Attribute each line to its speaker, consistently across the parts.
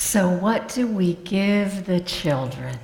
Speaker 1: So what do we give the children?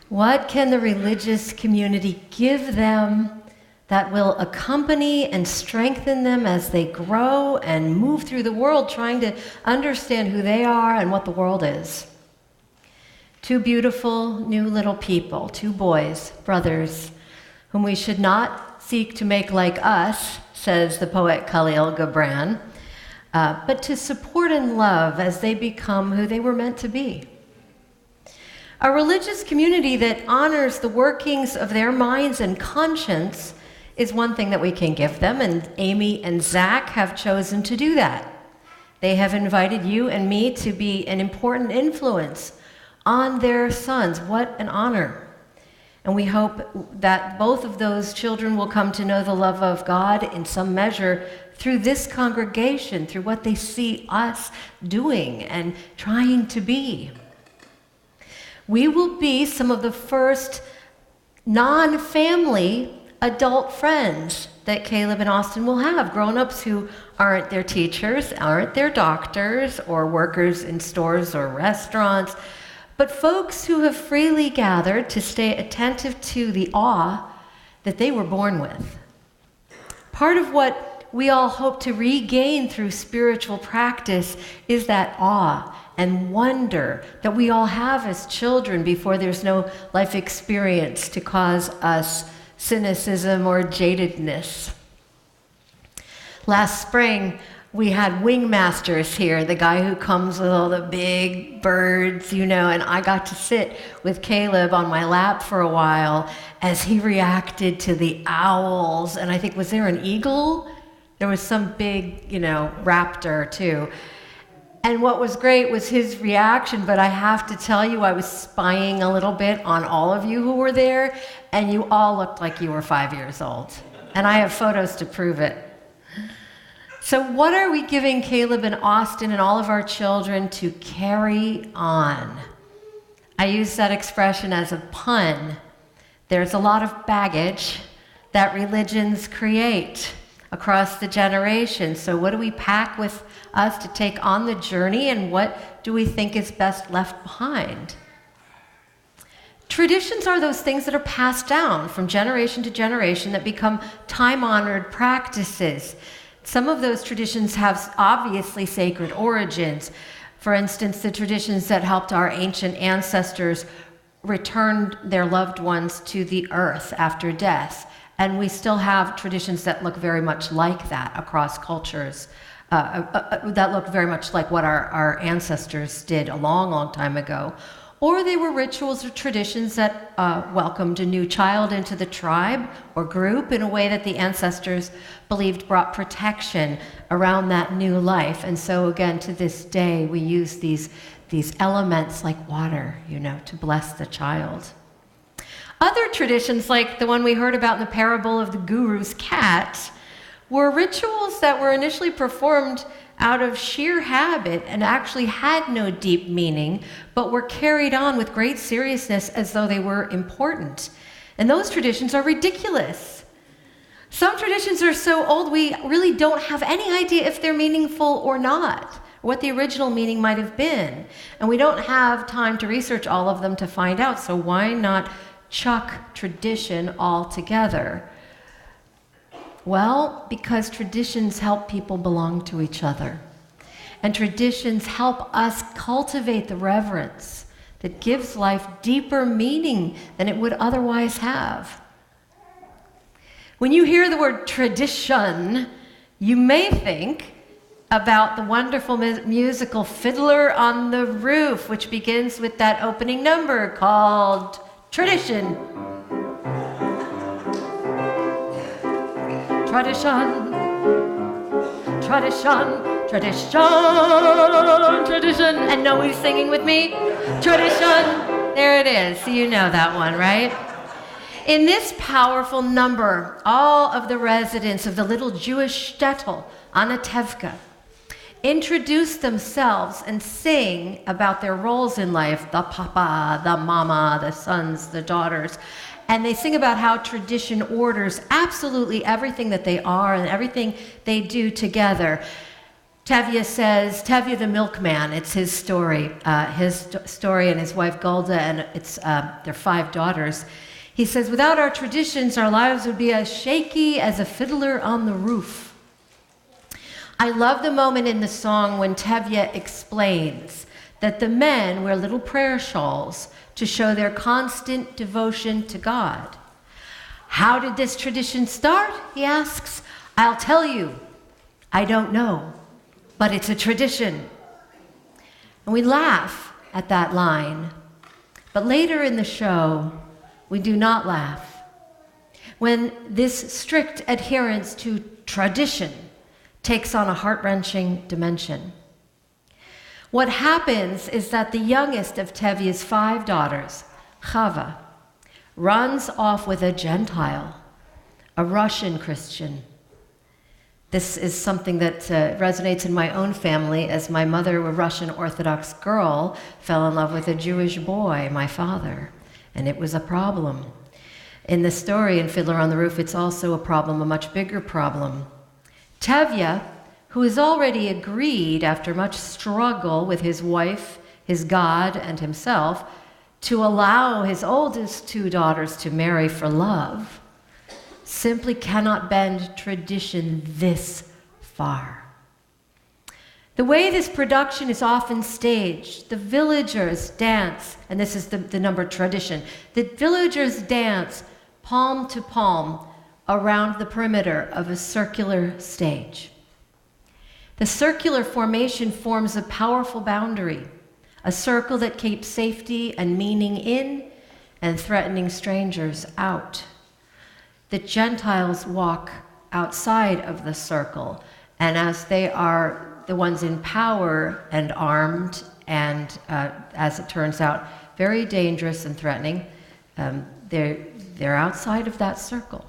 Speaker 1: What can the religious community give them that will accompany and strengthen them as they grow and move through the world trying to understand who they are and what the world is? Two beautiful new little people, two boys, brothers, whom we should not seek to make like us, says the poet Khalil Gibran, but to support and love as they become who they were meant to be. A religious community that honors the workings of their minds and conscience is one thing that we can give them, and Amy and Zach have chosen to do that. They have invited you and me to be an important influence on their sons. What an honor. And we hope that both of those children will come to know the love of God in some measure through this congregation, through what they see us doing and trying to be. We will be some of the first non-family adult friends that Caleb and Austin will have, grown-ups who aren't their teachers, aren't their doctors, or workers in stores or restaurants, but folks who have freely gathered to stay attentive to the awe that they were born with. Part of what we all hope to regain through spiritual practice is that awe and wonder that we all have as children before there's no life experience to cause us cynicism or jadedness. Last spring, we had wingmasters here, the guy who comes with all the big birds, and I got to sit with Caleb on my lap for a while as he reacted to the owls. And I think, was there an eagle? There was some big, raptor too. And what was great was his reaction, but I have to tell you, I was spying a little bit on all of you who were there, and you all looked like you were 5 years old. And I have photos to prove it. So what are we giving Caleb and Austin and all of our children to carry on? I use that expression as a pun. There's a lot of baggage that religions create across the generations. So what do we pack with us to take on the journey, and what do we think is best left behind? Traditions are those things that are passed down from generation to generation that become time-honored practices. Some of those traditions have obviously sacred origins. For instance, the traditions that helped our ancient ancestors return their loved ones to the earth after death. And we still have traditions that look very much like that across cultures, that look very much like what our ancestors did a long, long time ago. Or they were rituals or traditions that welcomed a new child into the tribe or group in a way that the ancestors believed brought protection around that new life. And so again, to this day, we use these elements like water, to bless the child. Other traditions, like the one we heard about in the parable of the guru's cat, were rituals that were initially performed out of sheer habit and actually had no deep meaning, but were carried on with great seriousness as though they were important. And those traditions are ridiculous. Some traditions are so old we really don't have any idea if they're meaningful or not, or what the original meaning might have been. And we don't have time to research all of them to find out, so why not chuck tradition altogether? Well, because traditions help people belong to each other. And traditions help us cultivate the reverence that gives life deeper meaning than it would otherwise have. When you hear the word tradition, you may think about the wonderful musical Fiddler on the Roof, which begins with that opening number called Tradition. Tradition, tradition, tradition, tradition. And nobody's singing with me? Tradition. There it is. So you know that one, right? In this powerful number, all of the residents of the little Jewish shtetl, Anatevka, introduce themselves and sing about their roles in life, the papa, the mama, the sons, the daughters. And they sing about how tradition orders absolutely everything that they are and everything they do together. Tevye says, Tevye the milkman, it's his story and his wife Golda, and it's their 5 daughters. He says, without our traditions, our lives would be as shaky as a fiddler on the roof. I love the moment in the song when Tevye explains that the men wear little prayer shawls to show their constant devotion to God. How did this tradition start? He asks. I'll tell you. I don't know, but it's a tradition. And we laugh at that line. But later in the show, we do not laugh. When this strict adherence to tradition takes on a heart-wrenching dimension. What happens is that the youngest of Tevye's 5 daughters, Chava, runs off with a Gentile, a Russian Christian. This is something that resonates in my own family, as my mother, a Russian Orthodox girl, fell in love with a Jewish boy, my father, and it was a problem. In the story in Fiddler on the Roof, it's also a problem, a much bigger problem. Tevye, who has already agreed after much struggle with his wife, his God, and himself, to allow his oldest 2 daughters to marry for love, simply cannot bend tradition this far. The way this production is often staged, the villagers dance, and this is the number tradition, the villagers dance palm to palm around the perimeter of a circular stage. The circular formation forms a powerful boundary, a circle that keeps safety and meaning in and threatening strangers out. The Gentiles walk outside of the circle, and as they are the ones in power and armed and, as it turns out, very dangerous and threatening, they're outside of that circle.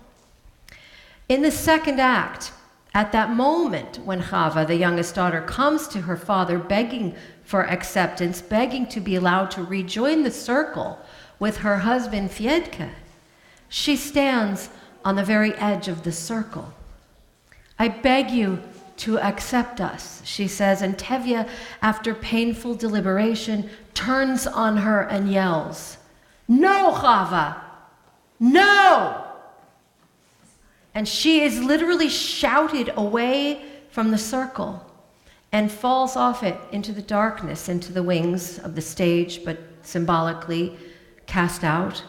Speaker 1: In the second act, at that moment when Chava, the youngest daughter, comes to her father begging for acceptance, begging to be allowed to rejoin the circle with her husband Fiedka, she stands on the very edge of the circle. I beg you to accept us, she says, and Tevye, after painful deliberation, turns on her and yells, "No, Chava, no!" And she is literally shouted away from the circle and falls off it into the darkness, into the wings of the stage, but symbolically cast out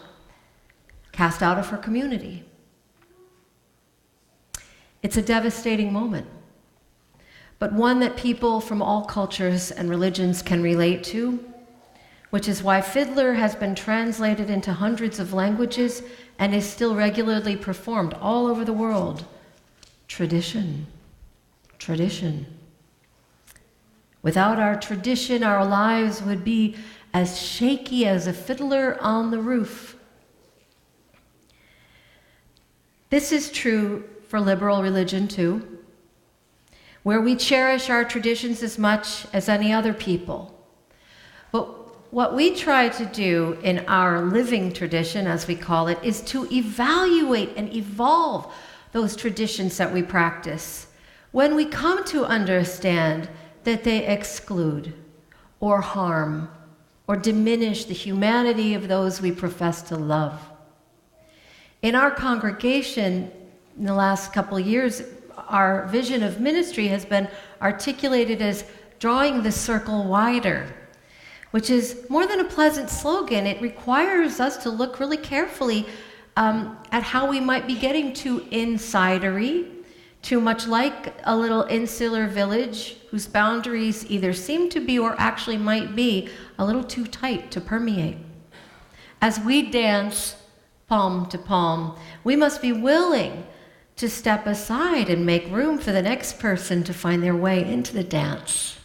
Speaker 1: of her community. It's a devastating moment, but one that people from all cultures and religions can relate to, which is why Fiddler has been translated into hundreds of languages and is still regularly performed all over the world. Tradition, tradition. Without our tradition, our lives would be as shaky as a fiddler on the roof. This is true for liberal religion too, where we cherish our traditions as much as any other people. But what we try to do in our living tradition, as we call it, is to evaluate and evolve those traditions that we practice when we come to understand that they exclude or harm or diminish the humanity of those we profess to love. In our congregation, in the last couple of years, our vision of ministry has been articulated as drawing the circle wider, which is more than a pleasant slogan. It requires us to look really carefully at how we might be getting too insidery, too much like a little insular village whose boundaries either seem to be or actually might be a little too tight to permeate. As we dance palm to palm, we must be willing to step aside and make room for the next person to find their way into the dance.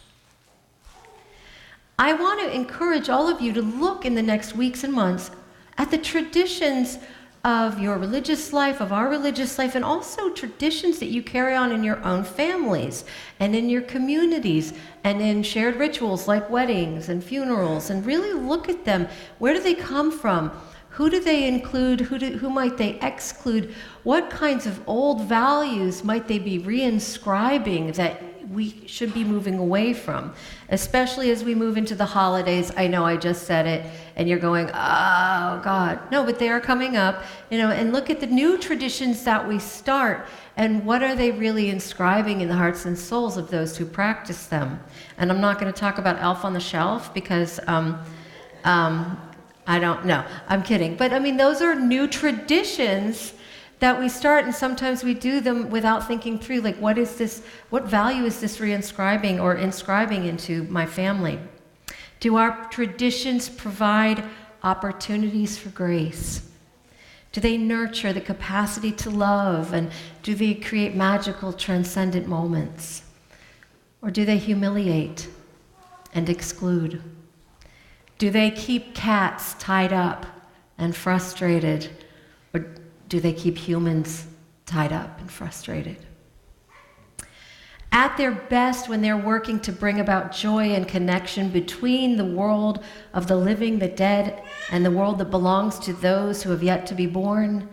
Speaker 1: I want to encourage all of you to look in the next weeks and months at the traditions of your religious life, of our religious life, and also traditions that you carry on in your own families and in your communities and in shared rituals like weddings and funerals, and really look at them. Where do they come from? Who do they include? Who might they exclude? What kinds of old values might they be reinscribing that we should be moving away from, especially as we move into the holidays. I know I just said it, and you're going, oh, God. No, but they are coming up, and look at the new traditions that we start, and what are they really inscribing in the hearts and souls of those who practice them? And I'm not going to talk about Elf on the Shelf because I don't know. I'm kidding. But I mean, those are new traditions that we start, and sometimes we do them without thinking through, like, what is this, what value is this reinscribing or inscribing into my family? Do our traditions provide opportunities for grace? Do they nurture the capacity to love, and do they create magical, transcendent moments? Or do they humiliate and exclude? Do they keep cats tied up and frustrated, or do they keep humans tied up and frustrated? At their best, when they're working to bring about joy and connection between the world of the living, the dead, and the world that belongs to those who have yet to be born,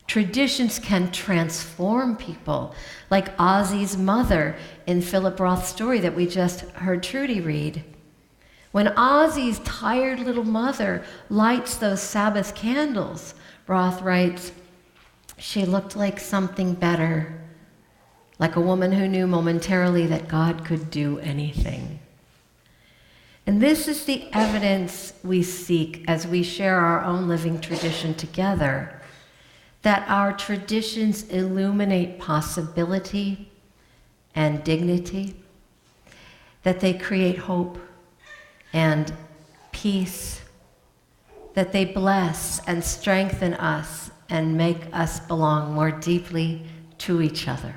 Speaker 1: traditions can transform people, like Ozzy's mother in Philip Roth's story that we just heard Trudy read. When Ozzy's tired little mother lights those Sabbath candles, Roth writes, she looked like something better, like a woman who knew momentarily that God could do anything. And this is the evidence we seek as we share our own living tradition together, that our traditions illuminate possibility and dignity, that they create hope and peace, that they bless and strengthen us and make us belong more deeply to each other.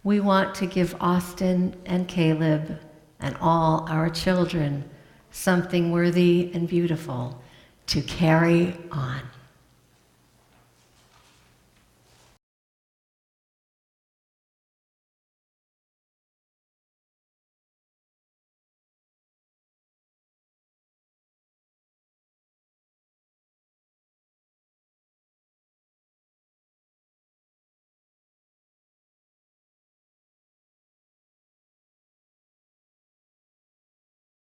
Speaker 1: We want to give Austin and Caleb and all our children something worthy and beautiful to carry on.